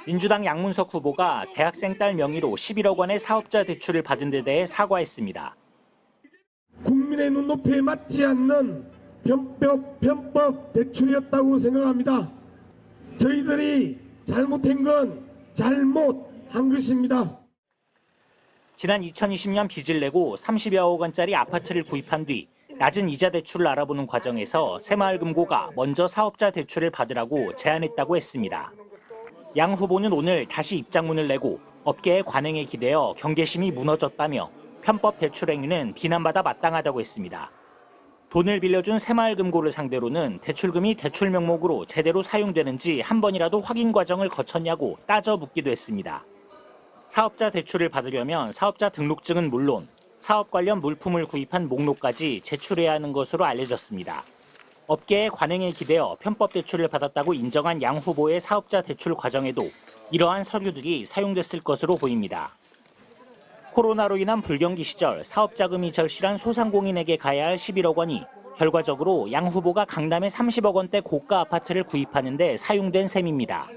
민주당 양문석 후보가 대학생 딸 명의로 11억 원의 사업자 대출을 받은 데 대해 사과했습니다. 국민의 눈높이에 맞지 않는 편법 대출이었다고 생각합니다. 저희들이 잘못한 건 잘못한 것입니다. 지난 2020년 빚을 내고 30여억 원짜리 아파트를 구입한 뒤 낮은 이자 대출을 알아보는 과정에서 새마을금고가 먼저 사업자 대출을 받으라고 제안했다고 했습니다. 양 후보는 오늘 다시 입장문을 내고 업계의 관행에 기대어 경계심이 무너졌다며 편법 대출 행위는 비난받아 마땅하다고 했습니다. 돈을 빌려준 새마을금고를 상대로는 대출금이 대출 명목으로 제대로 사용되는지 한 번이라도 확인 과정을 거쳤냐고 따져 묻기도 했습니다. 사업자 대출을 받으려면 사업자 등록증은 물론 사업 관련 물품을 구입한 목록까지 제출해야 하는 것으로 알려졌습니다. 업계의 관행에 기대어 편법 대출을 받았다고 인정한 양 후보의 사업자 대출 과정에도 이러한 서류들이 사용됐을 것으로 보입니다. 코로나로 인한 불경기 시절 사업자금이 절실한 소상공인에게 가야 할 11억 원이 결과적으로 양 후보가 강남의 30억 원대 고가 아파트를 구입하는 데 사용된 셈입니다.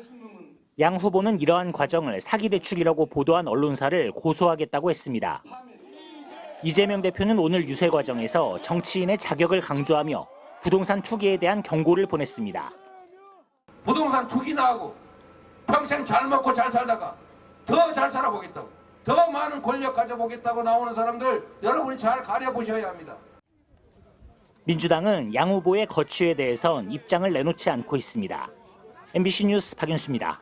양 후보는 이러한 과정을 사기 대출이라고 보도한 언론사를 고소하겠다고 했습니다. 이재명 대표는 오늘 유세 과정에서 정치인의 자격을 강조하며 부동산 투기에 대한 경고를 보냈습니다. 부동산 투기나 하고 평생 잘 먹고 잘 살다가 더 잘 살아보겠다고, 더 많은 권력 가져보겠다고 나오는 사람들 여러분이 잘 가려보셔야 합니다. 민주당은 양 후보의 거취에 대해선 입장을 내놓지 않고 있습니다. MBC 뉴스 박윤수입니다.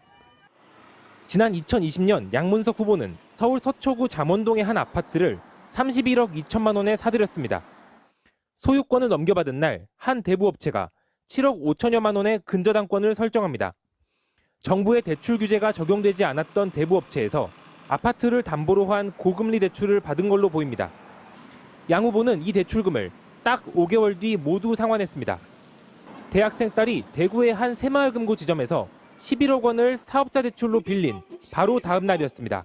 지난 2020년 양문석 후보는 서울 서초구 잠원동의 한 아파트를 31억 2천만 원에 사들였습니다. 소유권을 넘겨받은 날 한 대부업체가 7억 5천여만 원의 근저당권을 설정합니다. 정부의 대출 규제가 적용되지 않았던 대부업체에서 아파트를 담보로 한 고금리 대출을 받은 걸로 보입니다. 양 후보는 이 대출금을 딱 5개월 뒤 모두 상환했습니다. 대학생 딸이 대구의 한 새마을금고 지점에서 11억 원을 사업자 대출로 빌린 바로 다음 날이었습니다.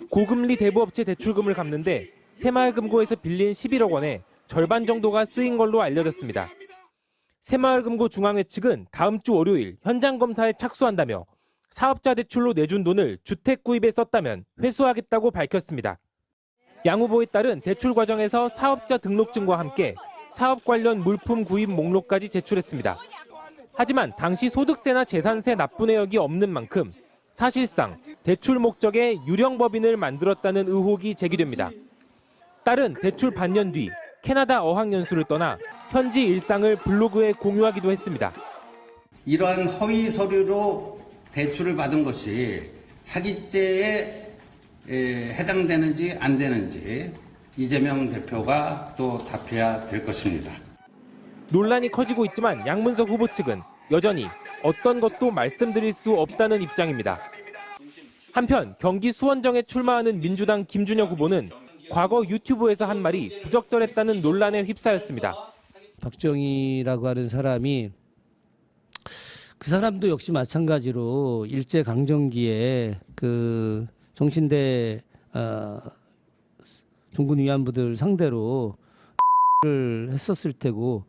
고금리 대부업체 대출금을 갚는데 새마을금고에서 빌린 11억 원의 절반 정도가 쓰인 걸로 알려졌습니다. 새마을금고 중앙회 측은 다음 주 월요일 현장 검사에 착수한다며 사업자 대출로 내준 돈을 주택 구입에 썼다면 회수하겠다고 밝혔습니다. 양 후보의 딸은 대출 과정에서 사업자 등록증과 함께 사업 관련 물품 구입 목록까지 제출했습니다. 하지만 당시 소득세나 재산세 납부 내역이 없는 만큼 사실상 대출 목적의 유령법인을 만들었다는 의혹이 제기됩니다. 딸은 대출 반년 뒤 캐나다 어학연수를 떠나 현지 일상을 블로그에 공유하기도 했습니다. 이러한 허위 서류로 대출을 받은 것이 사기죄에 해당되는지 안 되는지 이재명 대표가 또 답해야 될 것입니다. 논란이 커지고 있지만 양문석 후보 측은 여전히 어떤 것도 말씀드릴 수 없다는 입장입니다. 한편 경기 수원정에 출마하는 민주당 김준혁 후보는 과거 유튜브에서 한 말이 부적절했다는 논란에 휩싸였습니다. 박정희라고 하는 사람이 그 사람도 역시 마찬가지로 일제강점기에 그 정신대 종군 위안부들 상대로 를 했었을 테고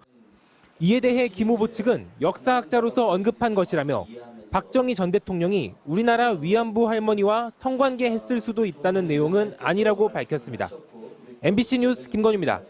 이에 대해 김 후보 측은 역사학자로서 언급한 것이라며 박정희 전 대통령이 우리나라 위안부 할머니와 성관계했을 수도 있다는 내용은 아니라고 밝혔습니다. MBC 뉴스 김건유입니다.